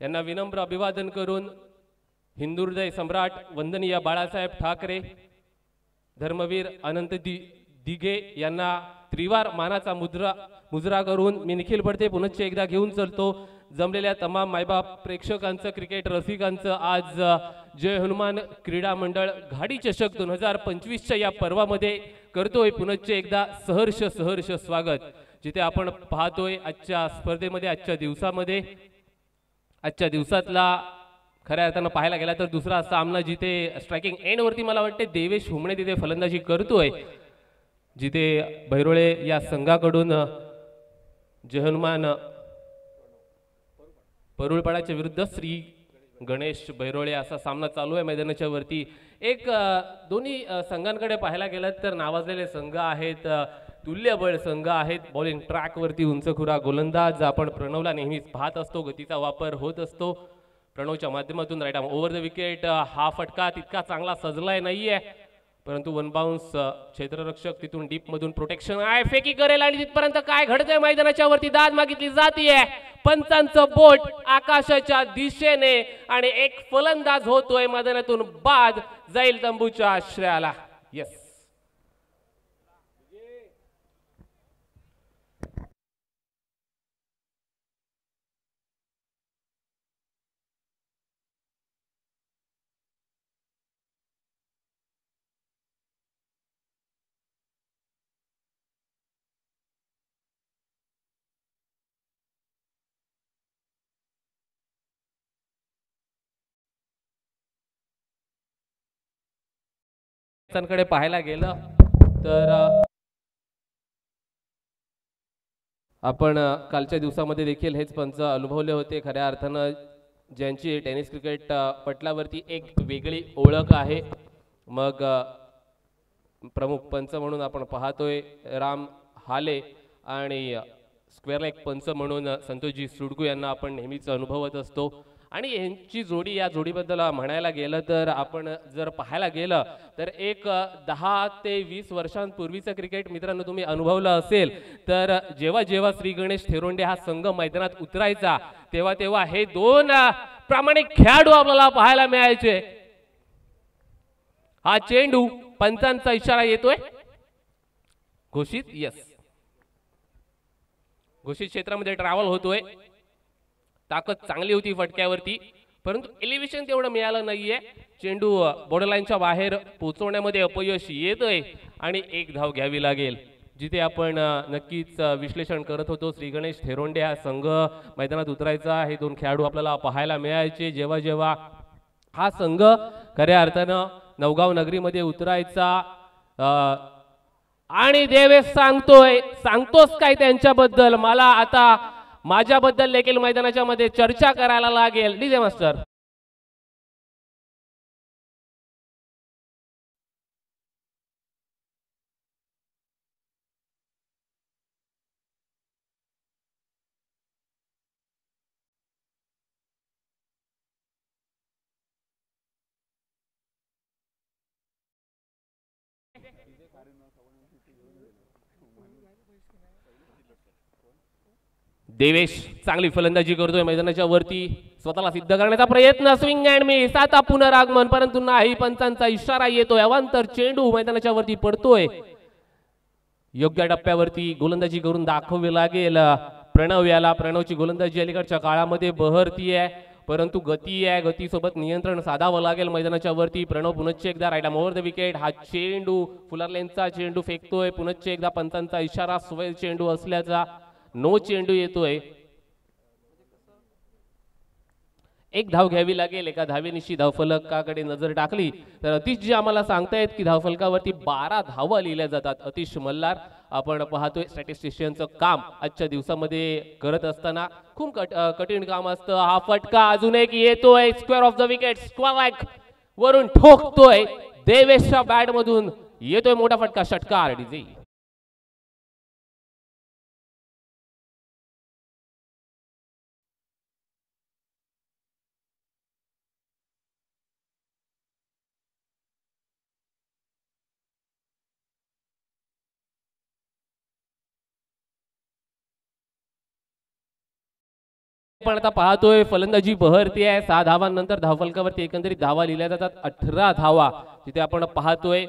यांना विनम्र अभिवादन करून हिंदुहृदय सम्राट वंदनीय बाळासाहेब ठाकरे, धर्मवीर अनंत दिघे यांना त्रिवार मानाचा मुजरा करून मी निखिल पडते पुनश्च एकदा घेऊन चलतो जमलेल्या तमाम मायबाप प्रेक्षकांचं, क्रिकेट रसिकांचं आज जय हनुमान क्रीडा मंडळ घाडी चषक 2025च्या या पर्वामध्ये करतोय पुनश्च एकदा सहर्ष सहर्ष स्वागत। जिथे आपण पाहतोय आजच्या स्पर्धेमध्ये, आजच्या दिवसातला खऱ्या अर्थानं पाहायला गेला तर दुसरा सामना जिथे स्ट्रायकिंग एंड वरती मला वाटते देवेश हुमणे तिथे फलंदाजी करतोय, जिथे भैरोळे या संघाकडून जय हनुमान परुळपाड्याच्या विरुद्ध श्री गणेश भैरोळे असा सामना चालू आहे मैदानाच्या वरती। एक दोन्ही संघांकडे पाहायला गेलं तर नावाजलेले संघ आहेत, तुल्यबळ संघ आहेत। बॉलिंग ट्रॅक वरती उंचखुरा गोलंदाज आपण प्रणवला नेहमीच पाहत असतो, गतीचा वापर होत असतो प्रणवच्या माध्यमातून। Right arm over the wicket, हा फटका तितका चांगला सजलाय नाहीये परंतु वन बाउन्स क्षेत्ररक्षक तिथून डीप मधून प्रोटेक्शन आहे, फेकी करेल आणि तिथपर्यंत काय घडतंय मैदानाच्या वरती दाद मागितली जातीये, पंचांचं बोट आकाशाच्या दिशेने आणि एक फलंदाज होतोय मैदानातून बाद, जाईल तंबूच्या आश्रयाला। यस कडे पाहायला गेलं तर आपण कालच्या दिवसामध्ये देखील हेच पंच अनुभवले होते। खऱ्या अर्थानं ज्यांची टेनिस क्रिकेट पटलावरती एक वेगळी ओळख आहे, मग प्रमुख पंच म्हणून आपण पाहतोय राम हाले आणि स्क्वेअर लेग पंच म्हणून संतोषजी सुडकू यांना आपण नेहमीच अनुभवत असतो। आणि यांची जोडी, या जोडीबद्दल म्हणायला गेलं तर आपण जर पाहायला गेलं तर एक 10 ते 20 वर्षांपूर्वीचं क्रिकेट मित्रांनो तुम्ही अनुभवलं असेल तर जेव्हा जेव्हा श्री गणेश थेरोंडे हा संघ मैदानात उतरायचा तेव्हा हे दोन प्रामाणिक खेळाडू आपल्याला पाहायला मिळायचे। हा चेंडू पंचांचा इशारा येतोय घोषित, यस घोषित क्षेत्रामध्ये ट्रॅव्हल होतोय, ताकद चांगली होती फटक्यावरती परंतु एलिव्हेशन तेवढं मिळालं नाहीये, चेंडू बॉर्डरलाईनच्या बाहेर पोहोचवण्यामध्ये अपयश येतोय आणि एक धाव घ्यावी लागेल। जिथे आपण नक्कीच विश्लेषण करत होतो श्री गणेश थेरोंडे हा संघ मैदानात उतरायचा, हे दोन खेळाडू आपल्याला पाहायला मिळायचे जेव्हा जेव्हा हा संघ खऱ्या अर्थानं नवगाव नगरीमध्ये उतरायचा। आणि देवेश सांगतोस काय त्यांच्याबद्दल? मला आता माझ्याबद्दल देखील मैदानाच्या मध्ये चर्चा करायला लागेल। डीजे मास्टर देवेश चांगली फलंदाजी करतोय मैदानाच्या वरती, स्वतःला सिद्ध करण्याचा प्रयत्न, स्विंग अँड मिस, आता पुनरागमन परंतु नाही, पंचांचा इशारा येतोय, अवांतर चेंडू मैदानाच्या वरती पडतोय। योग्य टप्प्यावरती गोलंदाजी करून दाखवावी लागेल प्रणव याला। प्रणवची गोलंदाजी अलीकडच्या काळामध्ये बहरतीये परंतु गती सोबत नियंत्रण साधावं लागेल मैदानाच्या वरती। प्रणव पुनश्च एकदा right arm over the wicket, हा चेंडू फुलर लेनचा चेंडू फेकतोय, पुनश्च एकदा पंचांचा इशारा, स्वेल चेंडू असल्याचा नो चेंडू येतोय। एक धाव घ्यावी लागेल, एका धावेनिशी धावफलकाकडे नजर टाकली तर अतिश जी आम्हाला सांगतायत की धावफलकावरती 12 धावा लिहिल्या जातात। अतिश मल्हार आपण पाहतोय स्टॅटिस्टिशियनचं काम आजच्या दिवसामध्ये करत असताना खूप कठीण काम असतं। हा फटका अजून एक येतोय, square of the wicket, square leg वरून ठोकतोय देवेशच्या बॅट मधून, येतोय मोठा फटका, षटकार डीजे। आपण आता पाहतोय फलंदाजी बहरती आहे. 6 धावांनंतर धावफलकावरती एकंदरीत धावा लिहिल्या जातात 18 धावा. तिथे आपण पाहतोय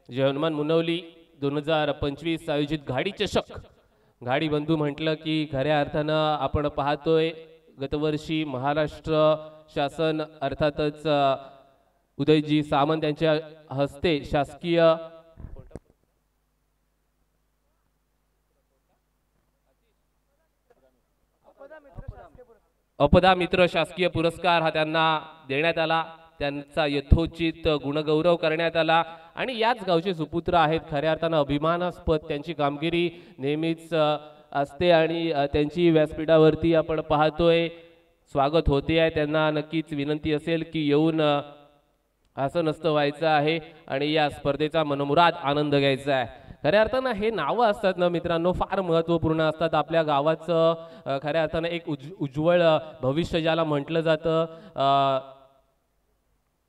जे हनुमान मुनवली 2025 आयोजित घाडी चषक. घाडी बंधू म्हटलं की खऱ्या अर्थानं आपण पाहतोय गतवर्षी महाराष्ट्र शासन अर्थातच उदयजी सामंत यांच्या हस्ते शासकीय अपदा मित्र शासकीय पुरस्कार हा त्यांना देण्यात आला. त्यांचा यथोचित गुणगौरव करण्यात आला आणि याच गावचे सुपुत्र आहेत. खऱ्या अर्थानं अभिमानास्पद त्यांची कामगिरी नेहमीच असते आणि त्यांची व्यासपीठावरती आपण पाहतोय स्वागत होते आहे. त्यांना नक्कीच विनंती असेल की येऊन असं नसतं व्हायचं आहे आणि या स्पर्धेचा मनमुराद आनंद घ्यायचा आहे. खऱ्या अर्थानं हे नावं असतात ना मित्रांनो फार महत्त्वपूर्ण असतात. आपल्या गावाचं खऱ्या अर्थानं एक उज्ज्वल भविष्य ज्याला म्हटलं जातं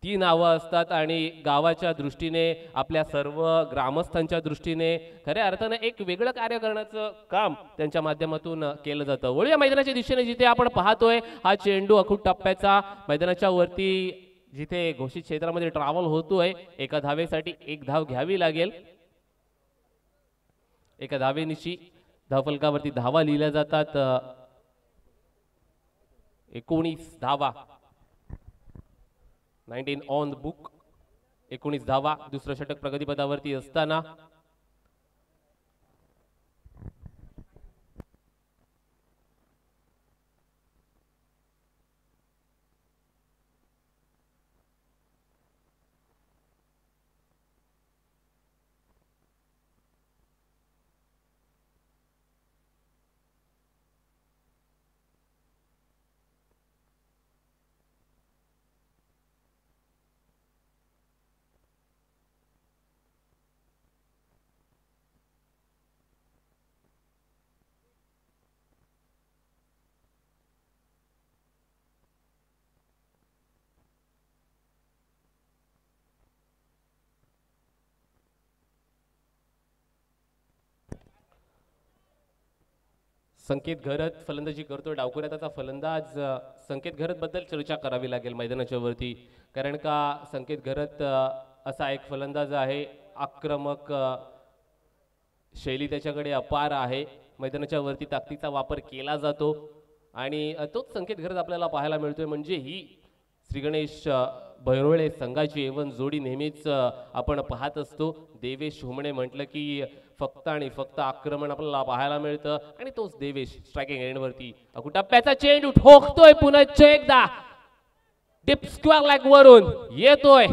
ती नावं असतात आणि गावाच्या दृष्टीने आपल्या सर्व ग्रामस्थांच्या दृष्टीने खऱ्या अर्थानं एक वेगळं कार्य करण्याचं काम त्यांच्या माध्यमातून केलं जातं. वळूया मैदानाच्या दिशेने जिथे आपण पाहतोय हा चेंडू अखूट टप्प्याचा मैदानाच्या वरती जिथे घोषित क्षेत्रामध्ये ट्रॅव्हल होतोय. एका धावेसाठी एक धाव घ्यावी लागेल. एका धावेनिशी धावफलकावरती धावा लिहिल्या जातात 19 धावा. 19 ऑन द बुक. 19 धावा. दुसरं षटक प्रगतीपदावरती असताना संकेत घरत फलंदाजी करतोय. डावखुऱ्याचा फलंदाज संकेत घरत बद्दल चर्चा करावी लागेल मैदानाच्या वरती. कारण का संकेत घरत असा एक फलंदाज आहे आक्रमक शैली त्याच्याकडे अपार आहे. मैदानाच्या वरती ताकदीचा वापर केला जातो आणि तोच संकेत घरत आपल्याला पाहायला मिळतोय. म्हणजे ही श्री गणेश भैरोळे संघाची एवन जोडी नेहमीच आपण पाहत असतो. देवेश हुमणे म्हटलं की फक्त आणि फक्त आक्रमण आपल्याला पाहायला मिळतं आणि तोच देवेश स्ट्रायकिंग एंडवरती टप्प्याचा चेंडू ठोकतोय पुन्हा एकदा डिप स्क्वेअर लेग वरून येतोय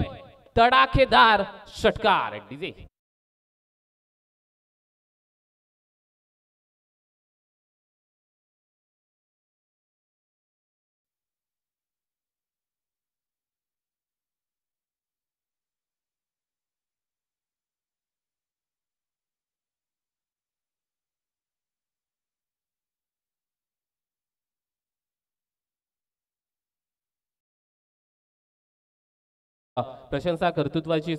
तडाखेदार षटकार. डीजे प्रशंसा कर्तृत्वाची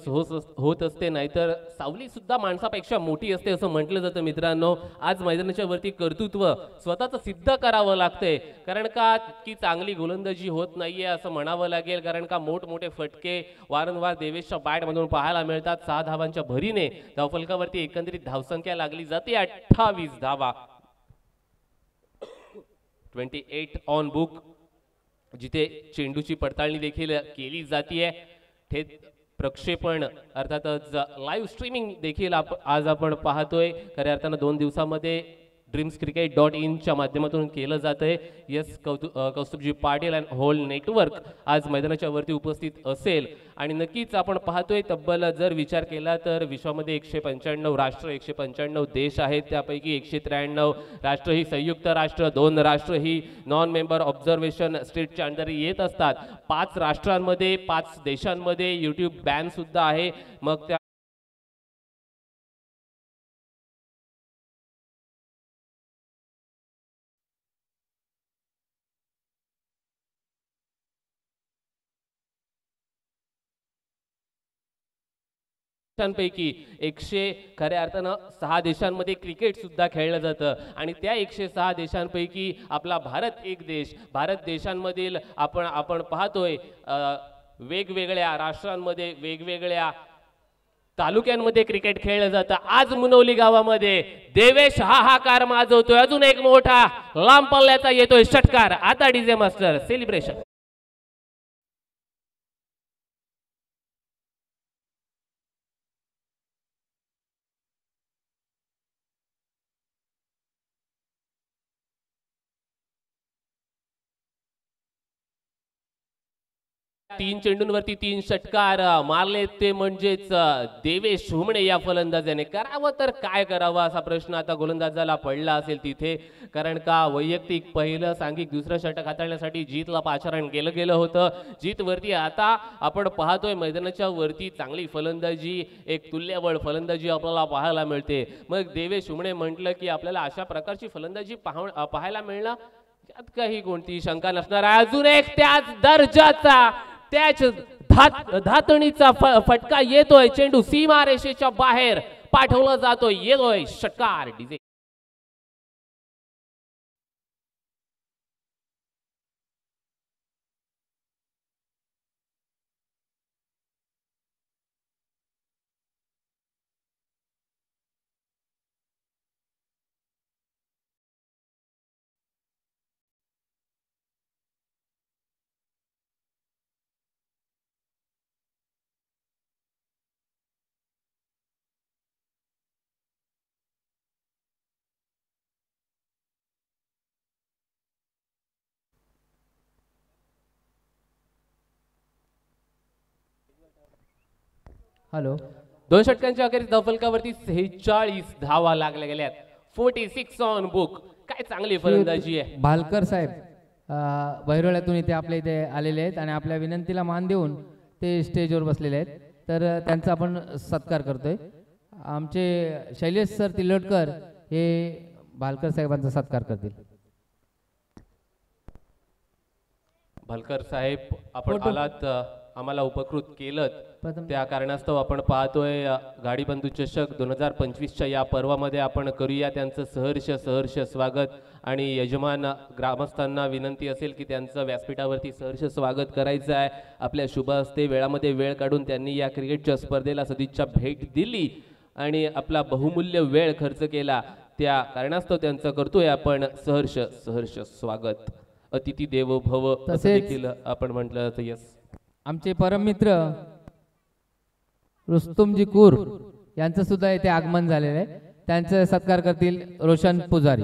होत असते. नाहीतर सावली सुद्धा माणसापेक्षा मोठी असते असं म्हटलं जातं. मित्रांनो आज मैदानाच्या वरती कर्तृत्व स्वतःच सिद्ध करावं लागतंय. कारण का की चांगली गोलंदाजी होत नाहीये असं म्हणावं लागेल. कारण का मोठमोठे फटके वारंवार देवेशच्या बॅटमधून पाहायला मिळतात. 6 धावांच्या भरीने धावफलकावरती एकंदरीत धावसंख्या लागली जाते 28 धावा. 28 ऑन बुक. जिथे चेंडूची पडताळणी देखील केली जाते. थेट प्रक्षेपण अर्थातच लाईव्ह स्ट्रीमिंग देखील आज आपण पाहतोय. खऱ्या अर्थानं 2 दिवसामध्ये dreamscricket.in च्या माध्यमातून केलं जातंय. Yes Kaustubhji Patil and whole network आज मैदानाच्या वरती उपस्थित असेल आणि नक्कीच आपण पाहतोय तब्बल जर विचार केला तर विश्वामध्ये 195 राष्ट्र 195 देश आहेत. त्यापैकी 193 राष्ट्र ही संयुक्त राष्ट्र, 2 राष्ट्र ही नॉन मेंबर ऑब्झर्वेशन स्टेटच्या अंडर येत असतात. 5 राष्ट्रांमध्ये 5 देशांमध्ये यूट्यूब बॅन सुद्धा आहे. मग त्या देशांपैकी 100 खऱ्या अर्थानं 6 देशांमध्ये क्रिकेट सुद्धा खेळलं जातं आणि त्या 106 देशांपैकी आपला भारत एक देश, भारत देशांमधील आपण पाहतोय वेगवेगळ्या राष्ट्रांमध्ये वेगवेगळ्या तालुक्यांमध्ये क्रिकेट खेळलं जातं. आज मुनवली गावामध्ये देवेश हाहाकार माजवतोय. अजून एक मोठा लांब पल्ल्याचा येतोय षटकार. आता डीजे मास्टर सेलिब्रेशन. 3 चेंडूंवरती 3 षटकार मारले ते म्हणजेच देवेश हुमणे या फलंदाजाने. करावं तर काय करावं असा प्रश्न आता गोलंदाजाला पडला असेल तिथे, कारण का वैयक्तिक पहिलं सांघिक दुसरं षटक हाताळण्यासाठी जीतला पाचारण केलं गेलं होतं. जीत वरती आता आपण पाहतोय मैदानाच्या वरती चांगली फलंदाजी, एक तुल्यबळ फलंदाजी आपल्याला पाहायला मिळते. मग देवेश हुमणे म्हटलं की आपल्याला अशा प्रकारची फलंदाजी पाहायला मिळणं यात काही कोणती शंका नसणार आहे. अजून एक त्याच दर्जाचा त्याच धातणीचा फटका येतोय. चेंडू सीमारेषेच्या बाहेर पाठवला जातोय. येतोय षटकार. डीजे 2 षटकांच्या अखेरीस धावफलकावरती 46 धावा लागल्या गेल्यात. 46 ऑन बुक. काय चांगली फलंदाजी आहे. भालकर साहेब बहिरोळ्यातून इथे आपल्या इथे आलेले आहेत आणि आपल्या विनंतीला मान देऊन ते स्टेजवर बसलेले आहेत, तर त्यांचा आपण सत्कार करतोय. आमचे शैलेश सर तिलोटकर हे भालकर साहेबांचा सत्कार करतील. भालकर साहेब आपण आलात, आम्हाला उपकृत केलं, त्या कारणास्तव आपण पाहतोय गाडीबंधू चषक 2025च्या या पर्वामध्ये आपण करूया त्यांचं सहर्ष स्वागत. आणि यजमान ग्रामस्थांना विनंती असेल की त्यांचं व्यासपीठावरती सहर्ष स्वागत करायचं आहे. आपल्या शुभ हस्ते वेळामध्ये वेळ काढून त्यांनी या क्रिकेटच्या स्पर्धेला सदिच्छा भेट दिली आणि आपला बहुमूल्य वेळ खर्च केला, त्या कारणास्तव त्यांचं करतोय आपण सहर्ष स्वागत. अतिथी देवो भव असं देखील आपण म्हटलं तर यस. आमचे परममित्र रुस्तुमजी कूर यांचं सुद्धा इथे आगमन झालेलं आहे, त्यांचा सत्कार करतील रोशन पुजारी.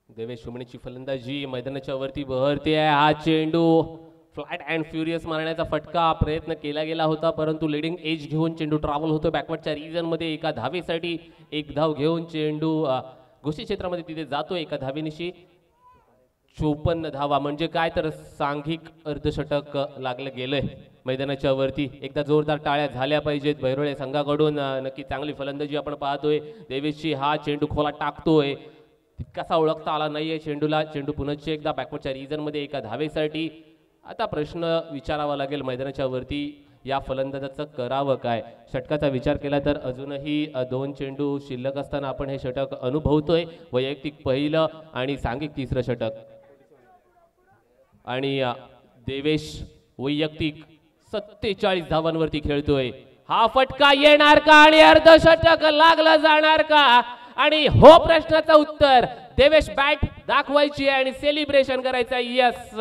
देवेश हुमणेची फलंदाजी मैदानाच्या वरती बहरते आहे. हा चेंडू फ्लॅट अँड फ्युरियस मारण्याचा फटका प्रयत्न केला गेला होता, परंतु लिडिंग एज घेऊन चेंडू ट्रॅव्हल होतो बॅकवर्डच्या रिजन मध्ये. एका धावेसाठी एक धाव घेऊन चेंडू घोषित क्षेत्रामध्ये तिथे जातो. एका धावेनिशी 54 धावा म्हणजे काय तर सांघिक अर्धशतक लागलं गेलंय मैदानाच्या वरती. एकदा जोरदार टाळ्या झाल्या पाहिजेत बहिरोळे संघाकडून. नक्की चांगली फलंदाजी आपण पाहतोय देवेशची. हा चेंडू खोला टाकतोय, तितकासा ओळखता आला नाहीये चेंडूला. चेंडू पुन्हा एकदा बॅकवर्डच्या रिजन मध्ये एका धावेसाठी. आता प्रश्न विचारावा लागेल मैदानाच्या वरती या फलंदाजाचं करावं काय. षटकाचा विचार केला तर अजूनही 2 चेंडू शिल्लक असताना आपण हे षटक अनुभवतोय. वैयक्तिक पहिलं आणि सांघिक तिसरं षटक. आणि देवेश वैयक्तिक 47 धावांवरती खेळतोय. हा फटका येणार का आणि अर्धशतक लागलं जाणार का? आणि हो प्रश्नाचं उत्तर. देवेश बॅट दाखवायची आणि सेलिब्रेशन करायचं. Yes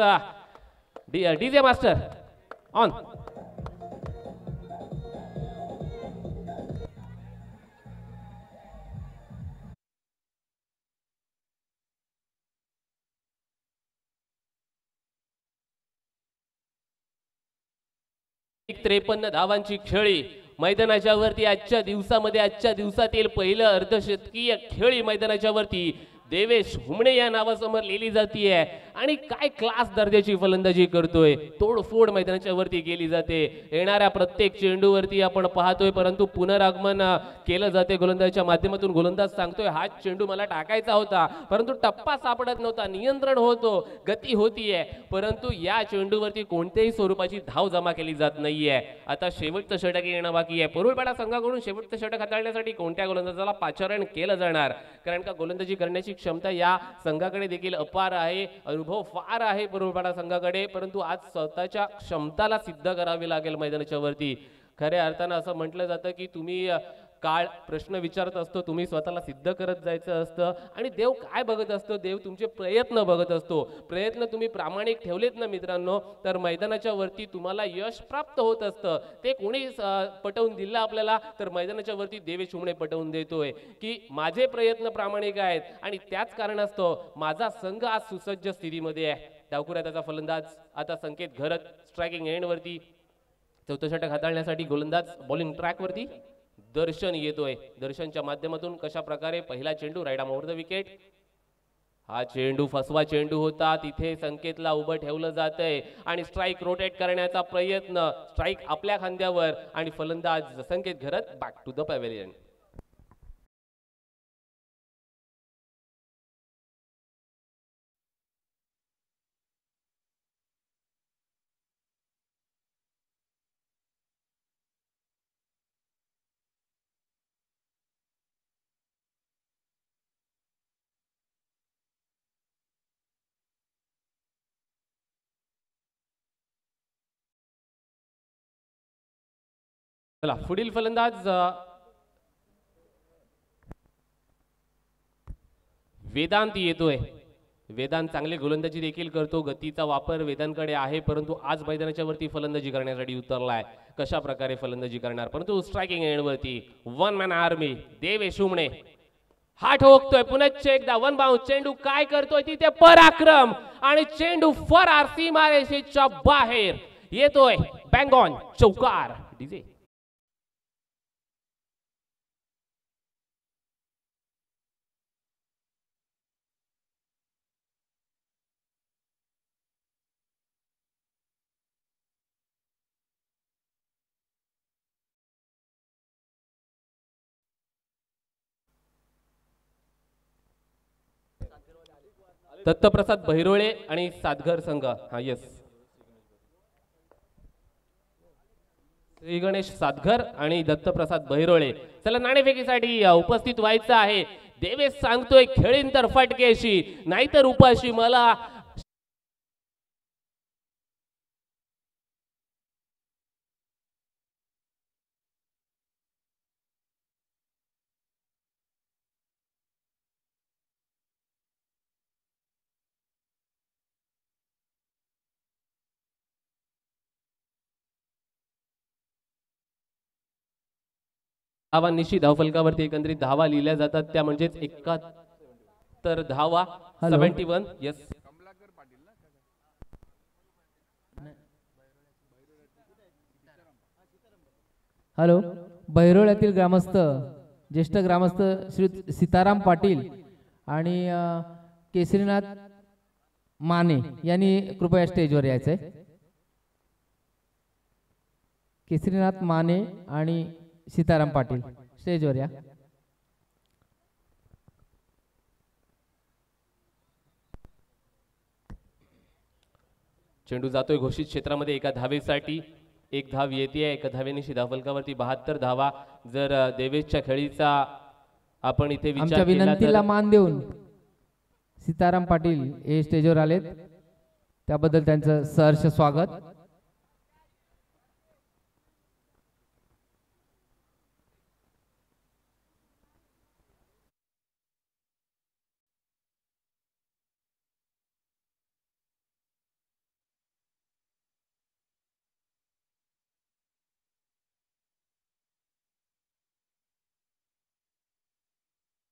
DJ master on. एक 53 धावांची खेळी मैदानाच्या वरती आजच्या दिवसामध्ये आजच्या दिवसातील पहिलं अर्धशतकीय खेळी मैदानाच्या वरती देवेश हुमणे या नावासमोर लिहिली जातीये आणि काय क्लास दर्जाची फलंदाजी करतोय. तोडफोड मैदानाच्या वरती केली जाते. येणाऱ्या प्रत्येक चेंडूवरती आपण पाहतोय, परंतु पुनरागमन केलं जाते गोलंदाजाच्या माध्यमातून. गोलंदाज सांगतोय हा चेंडू मला टाकायचा होता, परंतु टप्पा सापडत नव्हता, नियंत्रण होतो, गती होतीये, परंतु या चेंडूवरती कोणत्याही स्वरूपाची धाव जमा केली जात नाहीये. आता शेवटचं षटक येणं बाकी आहे. परुळपाडा संघाकडून शेवटचं षटक हाताळण्यासाठी कोणत्या गोलंदाजाला पाचारण केलं जाणार, कारण का गोलंदाजी करण्याची क्षमता या संघाकडे देखील अपार आहे, अनुभव फार आहे परुळपाडा संघाकडे, परंतु आज स्वतःच्या क्षमताला सिद्ध करावी लागेल मैदानाच्या वरती. खऱ्या अर्थानं असं म्हटलं जातं की तुम्ही काळ प्रश्न विचारत असतो, तुम्ही स्वतःला सिद्ध करत जायचं असतं आणि देव काय बघत असतो, देव तुमचे प्रयत्न बघत असतो. प्रयत्न तुम्ही प्रामाणिक ठेवलेत ना मित्रांनो, तर मैदानाच्या वरती तुम्हाला यश प्राप्त होत असतं. ते कोणी पटवून दिलं आपल्याला, तर मैदानाच्या वरती देवेश हुमणे पटवून देतोय की माझे प्रयत्न प्रामाणिक आहेत आणि त्याच कारणास्तव माझा संघ आज सुसज्ज स्थितीमध्ये आहे. डावखुऱ्या त्याचा फलंदाज आता संकेत घरत स्ट्रायकिंग एंडवरती. चौथं षटक हाताळण्यासाठी गोलंदाज बॉलिंग ट्रॅकवरती. दर्शन येतोय. दर्शनच्या माध्यमातून कशा प्रकारे पहिला चेंडू right arm over the wicket. हा चेंडू फसवा चेंडू होता, तिथे संकेतला उभं ठेवलं जातंय आणि स्ट्राईक रोटेट करण्याचा प्रयत्न, स्ट्राईक आपल्या खांद्यावर आणि फलंदाज संकेत घरत बॅक टू द पॅव्हेलियन. चला पुढील फलंदाज वेदांत येतोय. वेदांत चांगली गोलंदाजी देखील करतो, गतीचा वापर वेदांतकडे आहे, परंतु आज मैदानाच्या वरती फलंदाजी करण्यासाठी उतरलाय. कशा प्रकारे फलंदाजी करणार, परंतु स्ट्रायकिंग एंडवरती one man army Devesh Humane. हा ठोकतोय पुनश्च एकदा वन बाउंस. चेंडू काय करतोय तिथे पराक्रम आणि चेंडू फरार सीमारेषेच्या बाहेर येतोय. बँग ऑन चौकार. डीजे दत्तप्रसाद बहिरोळे आणि सातघर संघ. हा येस, श्री गणेश सातघर आणि दत्तप्रसाद बहिरोळे. चला नाणेफेकीसाठी उपस्थित व्हायचं आहे. देवेश सांगतोय खेळीन तर फटकेशी, नाहीतर उपाशी. मला धावा निश्चित धावफलकावरती एकंदरीत धावा लिहिल्या जातात, त्या म्हणजेच 71 धावा. 71. Yes, hello. बहिरोळ्यातील ग्रामस्थ, ज्येष्ठ ग्रामस्थ श्री सीताराम पाटील आणि केसरीनाथ माने यांनी कृपया स्टेजवर यायचंय. केसरीनाथ माने आणि सीताराम पाटील स्टेजवर या. चेंडू जातोय घोषित क्षेत्रामध्ये एका धावेसाठी. एक धाव येते, एका धावेने धावफलकावरती 72 धावा. जर देवेशच्या खेळीचा आपण इथे आमच्या विनंतीला मान देऊन सीताराम पाटील हे स्टेजवर आलेत, त्याबद्दल त्यांचं सहर्ष स्वागत.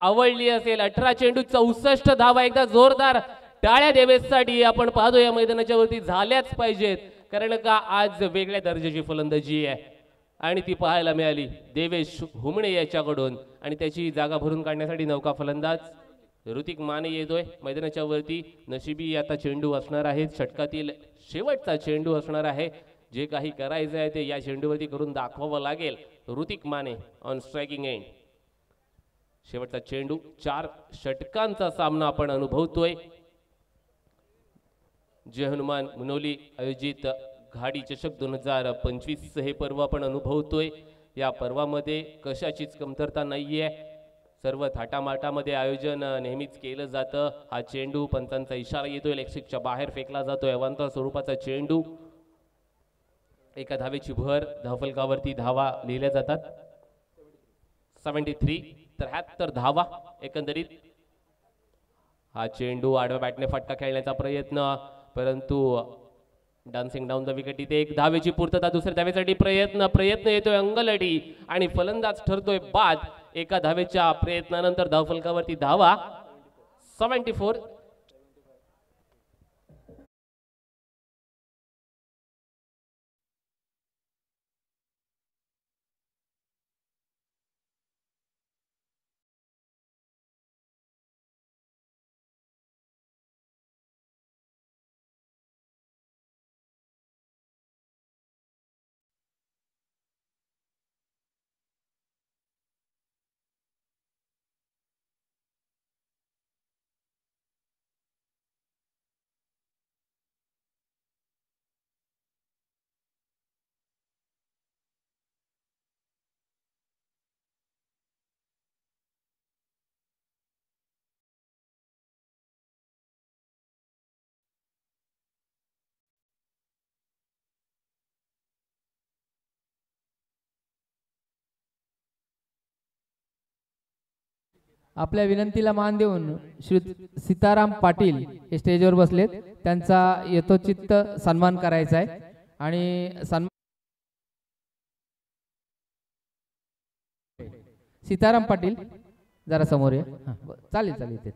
आवडली असेल. 18 चेंडू 64 धावा. एकदा जोरदार टाळ्या देवेशसाठी आपण पाहतो या मैदानाच्या वरती झाल्याच पाहिजेत, कारण का आज वेगळ्या दर्जाची फलंदाजी आहे. आणि ती पाहायला मिळाली देवेश हुमणे याच्याकडून आणि त्याची जागा भरून काढण्यासाठी नौका फलंदाज ऋतिक माने येतोय मैदानाच्या वरती. नशिबी आता चेंडू असणार आहे, षटकातील शेवटचा चेंडू असणार आहे. जे काही करायचं आहे ते या चेंडूवरती करून दाखवावं लागेल. Hrithik Mane on striking end. शेवटचा चेंडू, 4 षटकांचा सामना आपण अनुभवतोय. जय हनुमान मुनोली आयोजित घाडी चषक 2025 हे पर्व आपण अनुभवतोय. या पर्वामध्ये कशाचीच कमतरता नाहीये. सर्व थाटामाटामध्ये आयोजन नेहमीच केलं जातं. हा चेंडू पंचांचा इशारा येतोय, लेगस्टिकच्या बाहेर फेकला जातोय. अवांतर स्वरूपाचा चेंडू. एका धावेची भर, धावफलकावरती धावा लिहिल्या जातात 73. 73 धावा एकंदरीत. हा चेंडू आडव्या बॅटने फटका खेळण्याचा प्रयत्न, परंतु डान्सिंग डाऊन द विकेट. इथे एक धावेची पूर्तता, दुसऱ्या धावेसाठी प्रयत्न येतोय अंगलटी आणि फलंदाज ठरतोय बाद. एका धावेच्या प्रयत्नानंतर धावफलकावरती धावा 74. आपल्या विनंतीला मान देऊन श्री सीताराम पाटील हे स्टेजवर बसलेत. त्यांचा यथोचित सन्मान करायचा आहे आणि सीताराम पाटील जरा समोर या. चालेल चालेल तेच.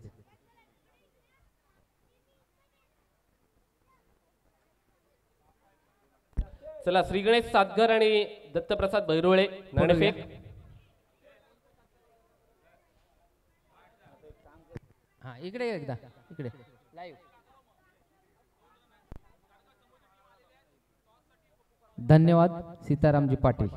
चला, श्री गणेश सातगर आणि दत्तप्रसाद भैरोळे नाणेफेक. हा इकडे एकदा इकडे धन्यवाद सीतारामजी पाटील.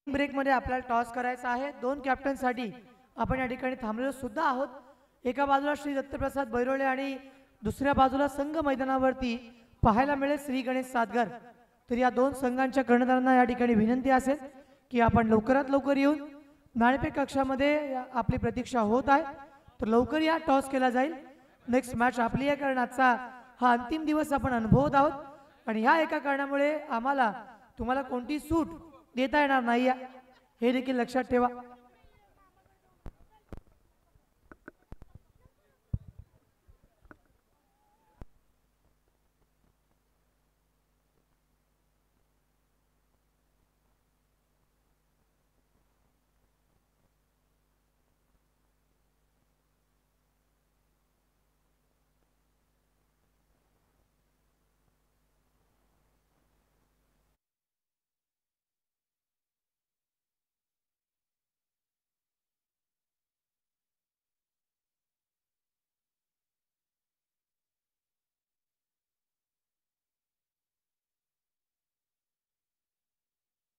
ब्रेकमध्ये आपल्याला टॉस करायचा आहे. 2 कॅप्टनसाठी आपण या ठिकाणी थांबलेलो सुद्धा आहोत. एका बाजूला श्री दत्तप्रसाद बैरोळे आणि दुसऱ्या बाजूला संघ मैदानावरती पाहायला मिळेल श्री गणेश सातगर. तर या 2 संघांच्या कर्णधारांना या ठिकाणी विनंती असेल की आपण लवकरात लवकर येऊन नाणेफेक कक्षामध्ये आपली प्रतीक्षा होत आहे. तर लवकर या, टॉस केला जाईल. नेक्स्ट मॅच आपली आहे, कारण आजचा हा अंतिम दिवस आपण अनुभवत आहोत आणि ह्या एका कारणामुळे आम्हाला तुम्हाला कोणती सूट देता येणार नाही, हे देखील लक्षात ठेवा.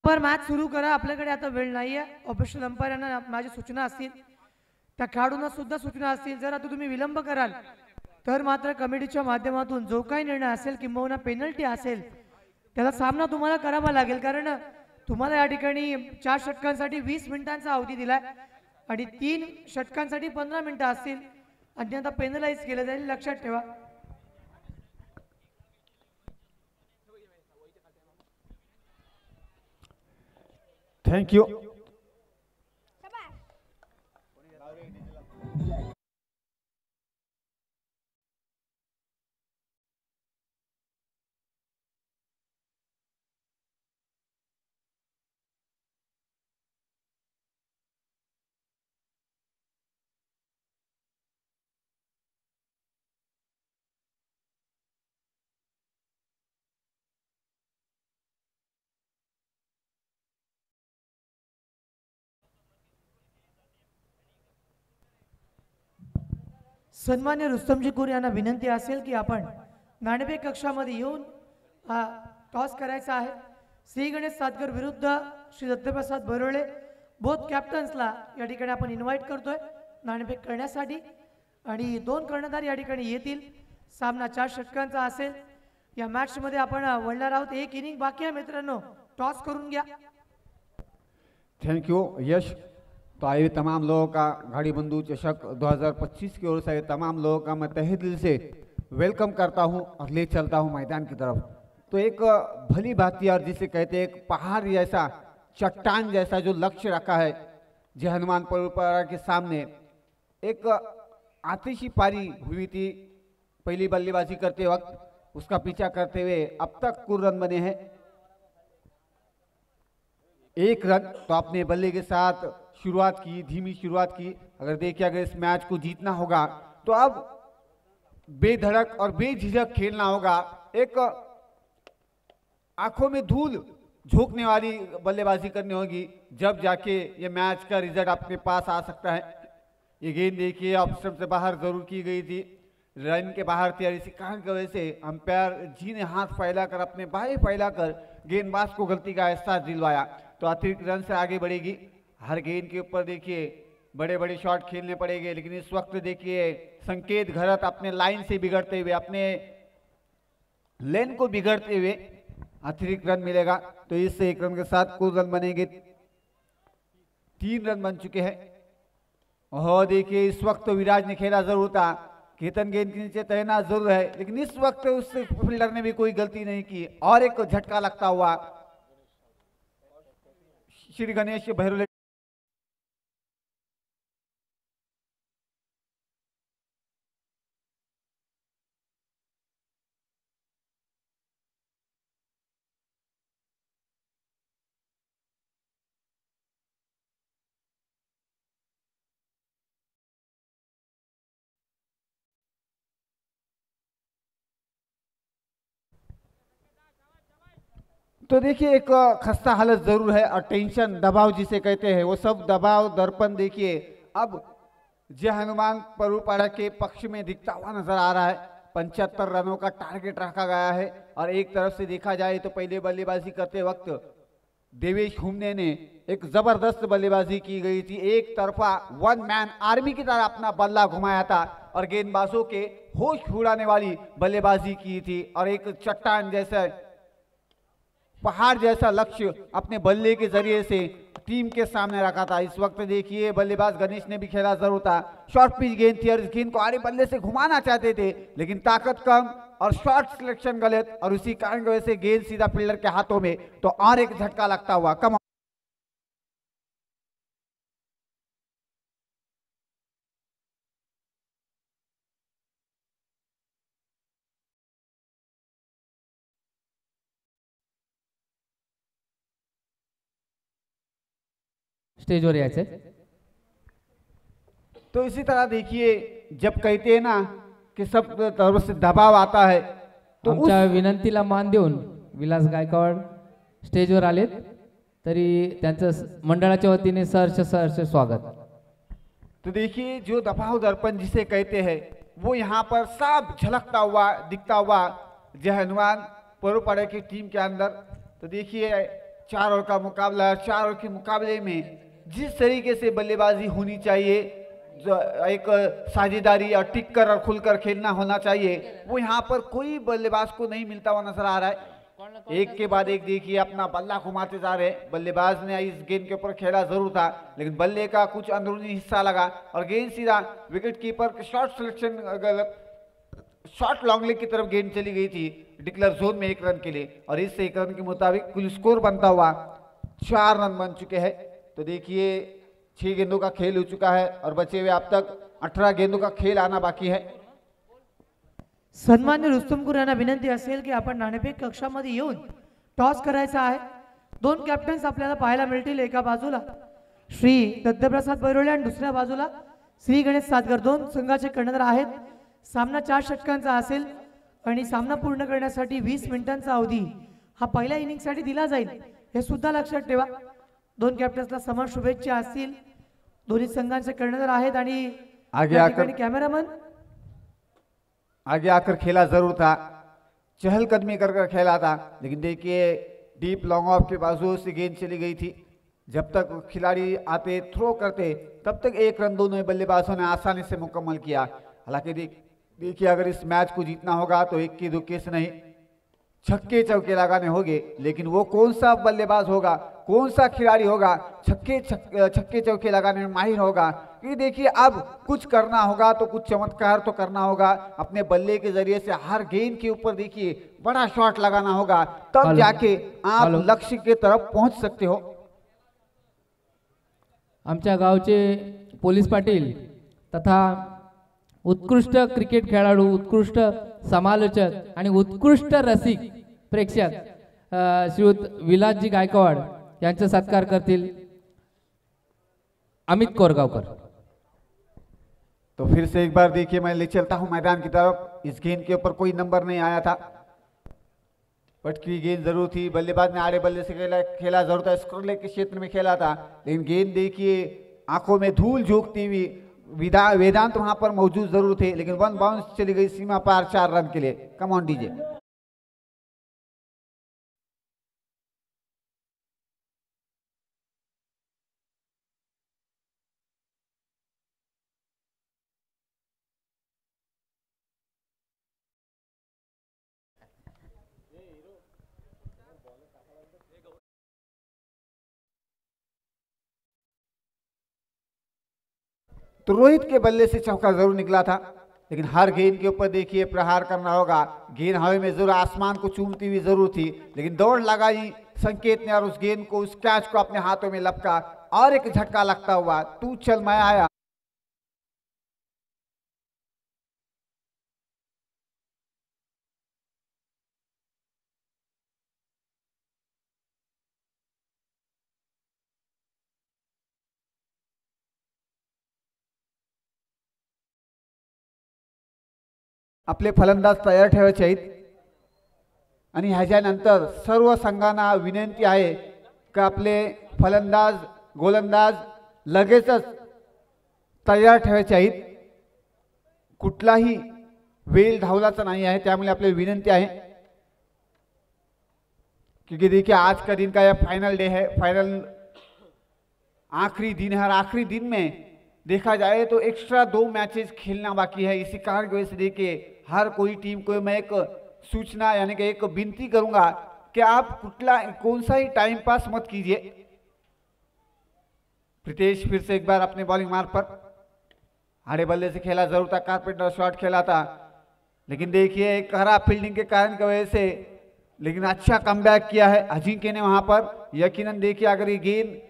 अंपायर मॅच सुरू करा, आपल्याकडे आता वेळ नाही आहे. ऑफिशियल अंपायरांना माझी सूचना असतील, त्या खेळाडूंना सुद्धा सूचना असतील. जर आता तुम्ही विलंब कराल तर मात्र कमिटीच्या माध्यमातून जो काही निर्णय असेल किंबहुना पेनल्टी असेल त्याचा सामना तुम्हाला करावा लागेल. कारण तुम्हाला या ठिकाणी 4 षटकांसाठी 20 मिनिटांचा अवधी दिलाय आणि 3 षटकांसाठी 15 मिनिटं असतील. अन्यथा पेनलाइज केलं जाईल, लक्षात ठेवा. Thank you. सन्मान्य रुस्तमजी कुर यांना विनंती असेल की आपण नाणेफेक कक्षामध्ये येऊन टॉस करायचा आहे. श्री गणेश सातकर विरुद्ध श्री दत्तप्रसाद भरोळे, बोथ कॅप्टन्सला या ठिकाणी आपण इन्व्हाइट करतोय नाणेफेक करण्यासाठी आणि 2 कर्णधार या ठिकाणी येतील. सामना 4 षटकांचा असेल. या मॅचमध्ये आपण वळणार आहोत. 1 इनिंग बाकी आहे मित्रांनो, टॉस करून घ्या. थैंक यू यश. तो आए हुए तमाम लोगों का घड़ी बंधु चषक 2025 की ओर से आए तमाम लोगों का मैं तहे दिल से वेलकम करता हूं और ले चलता हूं मैदान की तरफ. तो एक भली भांति और जिसे कहते हैं एक पहाड़ जैसा, चट्टान जैसा जो लक्ष्य रखा है जय हनुमान परंपरा के सामने, एक आतिशी पारी हुई थी पहली बल्लेबाजी करते वक्त. उसका पीछा करते हुए अब तक कुल रन बने हैं 1 रन. तो अपने बल्ले के साथ शुरुआत की, धीमी शुरुआत की. अगर देखिए अगर इस मैच को जीतना होगा तो अब बेधड़क और बेझिझक खेलना होगा. एक आंखों में धूल झोंकने वाली बल्लेबाजी करनी होगी, जब जाके ये मैच का रिजल्ट अपने पास आ सकता है. ये गेंद देखिए ऑप्शन से बाहर जरूर की गई थी, रन के बाहर थी और इसी कारण की वजह से अंपायर जी ने हाथ फैलाकर, अपने बाहें फैलाकर गेंदबाज को गलती का एहसास दिलवाया. तो अतिरिक्त रन से आगे बढ़ेगी. हर गेंद के ऊपर देखिए बड़े बड़े शॉट खेलने पड़ेंगे, लेकिन इस वक्त देखिए संकेत घरत अपने लाइन से बिगड़ते हुए, अपने लेन को बिगड़ते हुए अतिरिक्त रन मिलेगा. तो इससे 1 रन के साथ कुल रन बनेंगे. 3 रन बन चुके हैं. और देखिए इस वक्त विराज ने खेला जरूर था, केतन गेंद के नीचे तैनात जरूर है, लेकिन इस वक्त उस फील्डर ने भी कोई गलती नहीं की और एक झटका लगता हुआ श्री गणेश भैरोले. तो देखिए एक खस्ता हालत जरूर है और टेंशन, दबाव जिसे कहते हैं, वो सब दबाव दर्पण देखिए अब जय हनुमान परुपाड़ा के पक्ष में दिखता हुआ नजर आ रहा है. 75 रनों का टारगेट रखा गया है और एक तरफ से देखा जाए तो पहले बल्लेबाजी करते वक्त देवेश हुमने ने एक जबरदस्त बल्लेबाजी की गई थी. एक तरफा 1 मैन आर्मी की तरह अपना बल्ला घुमाया था और गेंदबाजों के होश उड़ाने वाली बल्लेबाजी की थी और एक चट्टान जैसा, पहाड़ जैसा लक्ष्य अपने बल्ले के जरिए से टीम के सामने रखा था. इस वक्त देखिए बल्लेबाज गणेश ने भी खेला जरूर था. शॉर्ट पिच गेंद थी और इस गेंद को आड़े बल्ले से घुमाना चाहते थे, लेकिन ताकत कम और शॉर्ट सिलेक्शन गलत और उसी कारण की वजह से गेंद सीधा फील्डर के हाथों में. तो और एक झटका लगता हुआ. कम स्टेजवर यायचंय. तो इसी तरह देखिए जब कहते हैं ना कि सब तरफ से दबाव आता है तो आमच्या विनंतीला मान देऊन विलास गायकवाड स्टेजवर आलेत, तरी त्यांचं मंडळाच्या वतीने सहर्ष स्वागत. तो देखिए जो दबाव दर्पण जिसे कहते हैं वो यहाँ पर सब झलकता हुआ दिखता हुआ जय हनुमान परुपाड़ा की टीम के अंदर. तो देखिए 4 ओवर का मुकाबला है। 4 ओवर के मुकाबले में जिस तरीके से बल्लेबाजी होनी चाहिए, एक साझेदारी और टिक कर और खुलकर खेलना होना चाहिए, वो यहाँ पर कोई बल्लेबाज को नहीं मिलता हुआ नजर आ रहा है। एक के बाद एक देखिए अपना बल्ला घुमाते जा रहे हैं। बल्लेबाज ने इस गेंद के ऊपर खेला जरूर था, लेकिन बल्ले का कुछ अंदरूनी हिस्सा लगा और गेंद सीधा wicket keeper short selection short long leg की तरफ गेंद चली गई थी डिक्लेयर जोन में 1 रन के लिए, और इस 1 रन के मुताबिक कुल स्कोर बनता हुआ 4 रन बन चुके हैं। तो देखिए 6 गेंदों का खेल हो चुका है और बचे हुए अब तक 18 गेंदों का खेल आना बाकी है। सन्मान्य रुस्तुमपूर यांना विनंती असेल की आपण नाणेफेक कक्षामध्ये येऊन टॉस करायचा आहे। 2 कॅप्टन्स आपल्याला पाहायला मिळतील, एका बाजूला श्री दत्तप्रसाद बैरोळे आणि दुसऱ्या बाजूला श्री गणेश सातकर। 2 संघाचे कर्णधार आहेत। सामना 4 षटकांचा असेल आणि सामना पूर्ण करण्यासाठी 20 मिनिटांचा अवधी हा पहिल्या इनिंगसाठी दिला जाईल, हे सुद्धा लक्षात ठेवा। 2 कॅप्टन्सला समान शुभेच्छा असतील। दोन्ही संघांचे कर्णधार आहेत आणि कॅमेरामन आगे आकर खेला जरूर था, चहलकदमी कर खेला था, लेकिन देखिए डीप लॉन्ग ऑफ के बाजू से गेंद चली गई थी। जब तक खिलाड़ी आते थ्रो करते तब तक 1 रन दोनों बल्लेबाजों ने आसानी से मुकम्मल किया। हालांकि देखिए अगर इस मैच को जीतना होगा तो 1 दुक्के से नहीं, छक्के चौके लगाने होंगे, लेकिन वो कौन सा बल्लेबाज होगा, कौन सा खिलाड़ी होगा छक्के चौके लगाने में माहिर होगा। कि देखिए अब कुछ करना होगा तो कुछ चमत्कार तो करना होगा, अपने बल्ले के जरिए से हर गेंद के ऊपर देखिए बड़ा शॉट लगाना होगा, तब जाके आप लक्ष्य के तरफ पहुंच सकते हो। आमच्या गावचे पोलीस पाटील तथा उत्कृष्ट क्रिकेट खेळाडू, उत्कृष्ट समालोचक आणि उत्कृष्ट रसिक प्रेक्षक श्रीयुत विलासजी गायकवाड यांचा सत्कार करतील अमित कोरगावकर। तो फिर से एक बार देखिए मैं ले चलता हूं मैदान की तरफ। इस गेंद के ऊपर कोई नंबर नहीं आया था, पटकी गेंद जरूर थी, बल्लेबाज ने आड़े बल्ले से खेला जरूर था, स्क्वायर लेग के क्षेत्र में खेला था, लेकिन गेंद देखिए आंखों में धूल झोंकती हुई वेदांत वहां पर मौजूद जरूर थे, लेकिन 1 बाउंस चली गई सीमा पार 4 रन के लिए। Come on DJ. तो रोहित के बल्ले से चौका जरूर निकला था, लेकिन हर गेंद के ऊपर देखिए प्रहार करना होगा। गेंद हवा में जरूर आसमान को चूमती हुई जरूर थी, लेकिन दौड़ लगाई संकेत ने और उस गेंद को, उस कैच को अपने हाथों में लपका और एक झटका लगता हुआ तू चल मैं आया। आपले फलंदाज तयार ठेवायचे आहेत आणि ह्याच्यानंतर सर्व संघांना विनंती आहे की आपले फलंदाज गोलंदाज लगेचच तयार ठेवायचे आहेत। कुठलाही वेळ धावलाचा नहीं है, त्यामुळे आपली विनंती आहे क्योंकि देखिए आज का दिन का यह फाइनल डे है, फाइनल आखिरी दिन है और आखिरी दिन में देखा जाए तो एक्स्ट्रा 2 मैचेस खेलना बाकी है। इसी कारण की वजह से देखिए हर कोई टीम को मैं एक सूचना यानी कि एक विनती करूंगा कि आप कौन सा ही टाइम पास मत कीजिए। प्रीतेश फिर से एक बार अपने बॉलिंग मार्ग पर आड़े बल्ले से खेला जरूर था, कारपेंटर शॉट खेला था, लेकिन देखिए खराब फील्डिंग के कारण की वजह से, लेकिन अच्छा कमबैक किया है अजिंक्य ने वहां पर। यकीनन देखिए अगर ये गेंद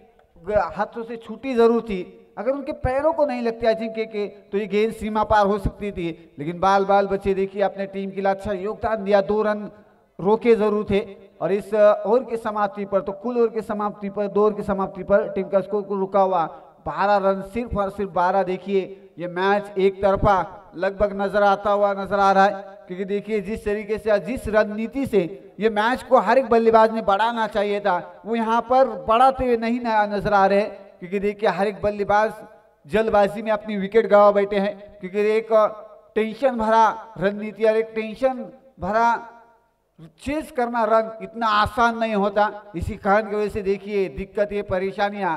हाथों से छूटी जरूर थी, अगर उनके पैरों को नहीं लगती अजिंक्य के तो ये गेंद सीमा पार हो सकती थी, लेकिन बाल बाल बच्चे देखिए अपने टीम के लिए अच्छा योगदान दिया, 2 रन रोके जरूर थे। और इस ओवर की समाप्ति पर, तो कुल ओवर की समाप्ति पर, 2 ओवर की समाप्ति पर टीम का स्कोर को रुका हुआ 12 रन, सिर्फ और सिर्फ 12। देखिए ये मैच एक तरफा लगभग नजर आता हुआ नजर आ रहा है, क्योंकि देखिए जिस तरीके से जिस रणनीति से ये मैच को हर एक बल्लेबाज ने बढ़ाना चाहिए था वो यहाँ पर बढ़ाते हुए नहीं नजर आ रहे, क्योंकि देखिए हर एक बल्लेबाज जल्दबाजी में अपनी विकेट गवा बैठे हैं, क्योंकि एक टेंशन भरा रणनीति और एक टेंशन भरा चेस करना रन इतना आसान नहीं होता। इसी कारण की वजह से देखिए दिक्कत ये परेशानियां,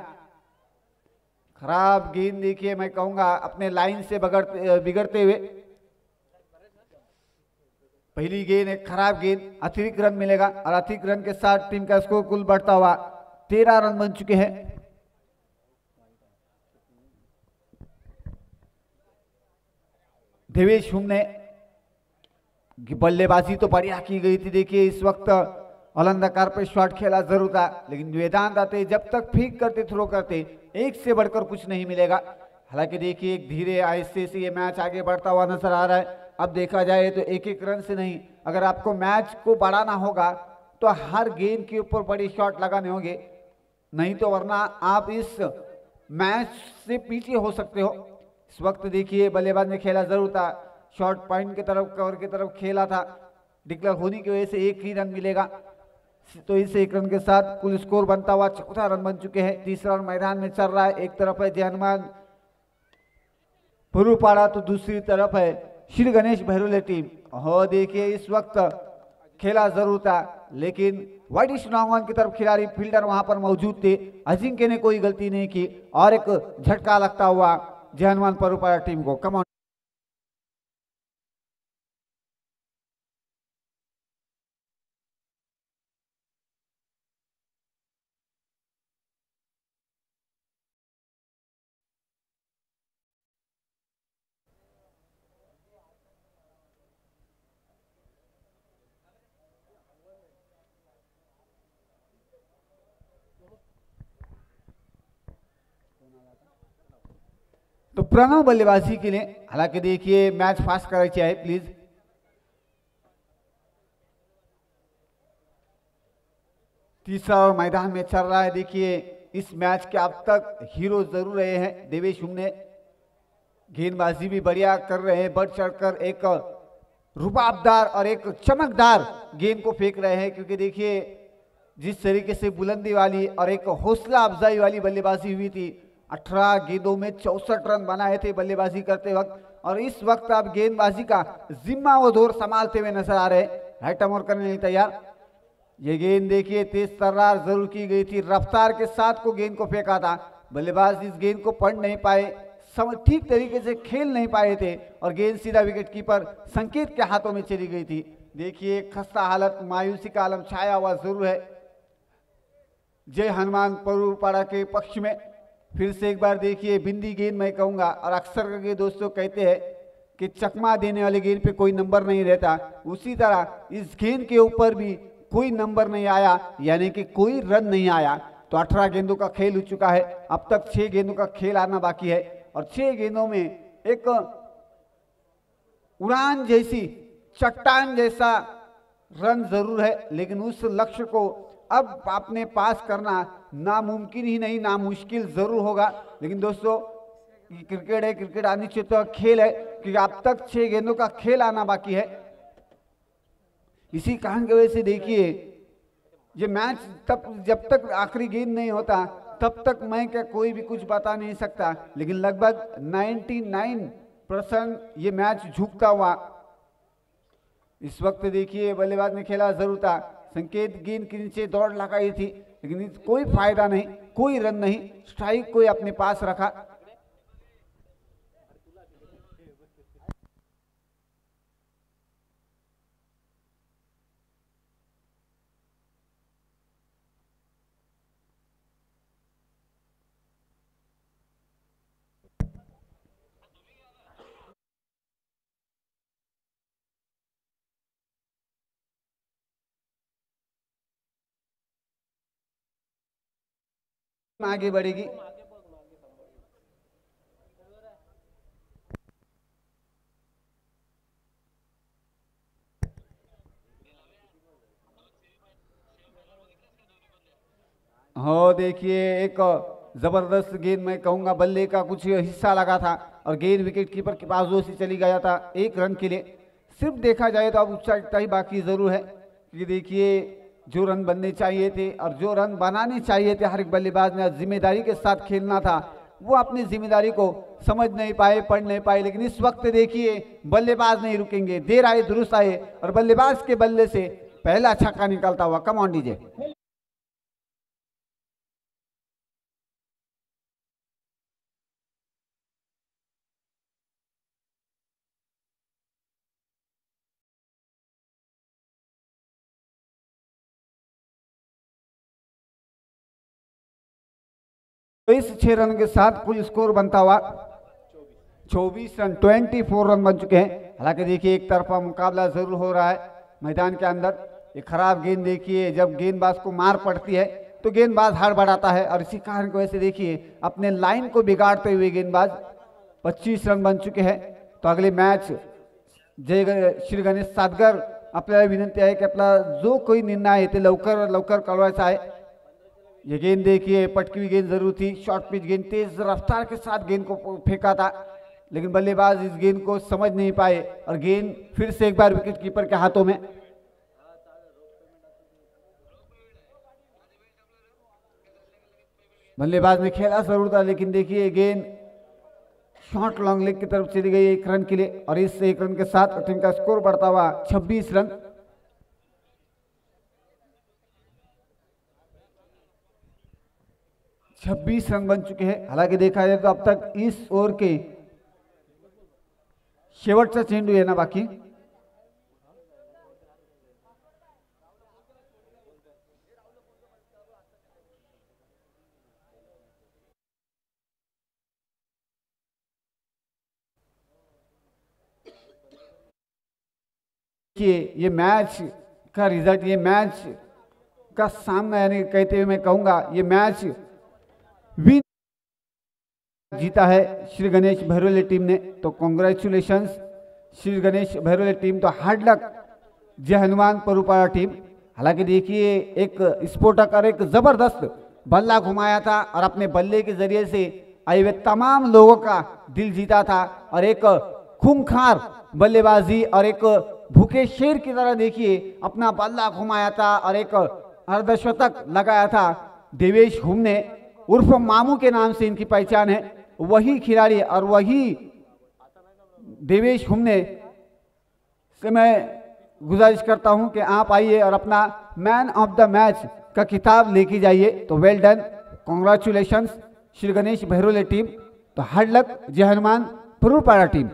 खराब गेंद देखिए मैं कहूंगा अपने लाइन से बिगड़ते हुए। पहली गेंद एक खराब गेंद, अतिरिक्त रन मिलेगा और अतिरिक्त रन के साथ टीम का स्कोर कुल बढ़ता हुआ 13 रन बन चुके हैं। देवेश हुम ने बल्लेबाजी तो बढ़िया की गई थी। देखिए इस वक्त औलंदाकार पे शॉट खेला जरूर था, लेकिन वेदांत आते जब तक फेंक करते थ्रो करते एक से बढ़कर कुछ नहीं मिलेगा। हालांकि देखिए एक धीरे आहिस्ते से ये मैच आगे बढ़ता हुआ नजर आ रहा है। अब देखा जाए तो एक एक रन से नहीं, अगर आपको मैच को बढ़ाना होगा तो हर गेंद के ऊपर बड़ी शॉट लगाने होंगे, नहीं तो वरना आप इस मैच से पीछे हो सकते हो। इस वक्त देखिए बल्लेबाज ने खेला जरूर था, शॉर्ट पॉइंट की तरफ कवर की तरफ खेला था, डिक्लेयर होने की वजह से एक ही रन मिलेगा। तो इस एक रन के साथ कुल स्कोर बनता हुआ 14 रन बन चुके हैं। तीसरा रन मैदान में चल रहा है, एक तरफ है जय हनुमान पुरुपाड़ा तो दूसरी तरफ है श्री गणेश भैरोले टीम। हो देखिए इस वक्त खेला जरूर था, लेकिन वाइड स्ट्रॉन्ग की तरफ खिलाड़ी फील्डर वहां पर मौजूद थे। अजिंक्य ने कोई गलती नहीं की और एक झटका लगता हुआ जय हनुमान पुरुपाड़ा टीम को। Come on. तो प्रणव बल्लेबाजी के लिए, हालांकि देखिए मैच फास्ट करायची आहे प्लीज। तीसरा और मैदान में चल रहा है। देखिए इस मैच के अब तक हीरो जरूर रहे हैं देवेश हुम ने, गेंदबाजी भी बढ़िया कर रहे हैं, बढ़ चढ़कर एक रुबाबदार और एक चमकदार गेंद को फेंक रहे हैं। क्योंकि देखिए जिस तरीके से बुलंदी वाली और एक हौसला अफजाई वाली बल्लेबाजी हुई थी, 18 गेंदों में 64 रन बनाए थे बल्लेबाजी करते वक्त, और इस वक्त आप गेंदबाजी का जिम्मा व दौर संभालते हुए नजर आ रहे हैं। राइट आर्म करने नहीं तैयार। ये गेंद देखिए तेज तर्रार जरूर की गई थी, रफ्तार के साथ को गेंद को फेंका था, बल्लेबाज इस गेंद को पढ़ नहीं पाए, ठीक तरीके से खेल नहीं पाए थे और गेंद सीधा विकेट कीपर संकेत के हाथों में चली गई थी। देखिए खस्ता हालत, मायूसी का आलम छाया हुआ जरूर है जय हनुमान पुरुपाड़ा के पक्ष में। फिर से एक बार देखिए बिंदी गेंद मैं कहूंगा, और अक्सर करके दोस्तों कहते हैं कि चकमा देने वाले गेंद पे कोई नंबर नहीं रहता, उसी तरह इस गेंद के ऊपर भी कोई नंबर नहीं आया, यानी कि कोई रन नहीं आया। तो 18 गेंदों का खेल हो चुका है, अब तक 6 गेंदों का खेल आना बाकी है, और 6 गेंदों में एक उड़ान जैसी चट्टान जैसा रन जरूर है, लेकिन उस लक्ष्य को अब अपने पास करना नामुमकिन ही नहीं, नामुश्किल जरूर होगा। लेकिन दोस्तों क्रिकेट है, क्रिकेट अनिश्चित खेल है, क्योंकि अब तक 6 गेंदों का खेल आना बाकी है। इसी कारण की वजह से देखिए ये मैच जब तक आखिरी गेंद नहीं होता तब तक मैं क्या कोई भी कुछ बता नहीं सकता, लेकिन लगभग 99% ये मैच झुकता हुआ। इस वक्त देखिए बल्लेबाज ने खेला जरूर था, संकेत गेंद के नीचे दौड़ लगाई थी, लेकिन कोई फायदा नहीं, कोई रन नहीं, स्ट्राइक को अपने पास रखा। आगे बढ़ेगी। हो देखिए एक जबरदस्त गेंद मैं कहूंगा, बल्ले का कुछ हिस्सा लगा था और गेंद विकेट कीपर के पास से चली गया था 1 रन के लिए। सिर्फ देखा जाए तो अब उत्साहिकता ही बाकी जरूर है, क्योंकि देखिए जो रन बनने चाहिए थे और जो रन बनाने चाहिए थे, हर एक बल्लेबाज ने जिम्मेदारी के साथ खेलना था, वो अपनी जिम्मेदारी को समझ नहीं पाए, पढ़ नहीं पाए। लेकिन इस वक्त देखिए बल्लेबाज नहीं रुकेंगे, देर आए दुरुस्त आए, और बल्लेबाज के बल्ले से पहला छक्का निकलता हुआ। Come on DJ. तो इस 6 रन के साथ कुल स्कोर बनता हुआ 24 रन, 24 रन बन चुके हैं। हालांकि देखिए एक तरफा मुकाबला जरूर हो रहा है मैदान के अंदर। ये खराब गेंद देखिए, जब गेंदबाज को मार पड़ती है तो गेंदबाज हार बढ़ाता है, और इसी कारण की वजह से देखिए अपने लाइन को बिगाड़ते हुए गेंदबाज 25 रन बन चुके हैं। तो अगले मैच श्री गणेश सातगर आपल्याला विनंती आहे की आपला जो कोई निर्णय आहे ते लवकर लवकर कळवायचा आहे। ये गेंद देखिए पटकी हुई गेंद जरूर थी, शॉर्ट पिच गेंद, तेज रफ्तार के साथ गेंद को फेंका था, लेकिन बल्लेबाज इस गेंद को समझ नहीं पाए और गेंद फिर से एक बार विकेट कीपर के हाथों में। बल्लेबाज ने खेला जरूर था, लेकिन देखिए गेंद शॉर्ट लॉन्ग लेग की तरफ चली गई 1 रन के लिए, और इस 1 रन के साथ टीम का स्कोर बढ़ता हुआ 26 रन। छब्बीस रन बन चुके हैं। हालांकि देखा जाए तो अब तक इस ओवर के शेवटचा चेंडू येणं बाकी। ये मैच का रिजल्ट, ये मैच का सामना, यानी कहते हुए मैं कहूंगा ये मैच विन जीता है श्री गणेश भैरोले टीम ने। तो कॉन्ग्रेचुलेशंस श्री गणेश भैरोले टीम। तो hard luck Jai Hanuman Parupada team. हालांकि देखिए एक स्फोटक और एक जबरदस्त बल्ला घुमाया था और अपने बल्ले के जरिए से आए हुए तमाम लोगों का दिल जीता था, और एक खूंखार बल्लेबाजी और एक भूखे शेर की तरह देखिए अपना बल्ला घुमाया था और एक अर्धशतक लगाया था। देवेश हुमने उर्फ मामू के नाम से इनकी पहचान है, वही खिलाड़ी और वही देवेश हुमने से मैं गुजारिश करता हूं कि आप आइए और अपना मैन ऑफ द मैच का खिताब लेके जाइए। तो well done, congratulations Shri Ganesh Bhairole team. तो hard luck Jai Hanuman Parupada team.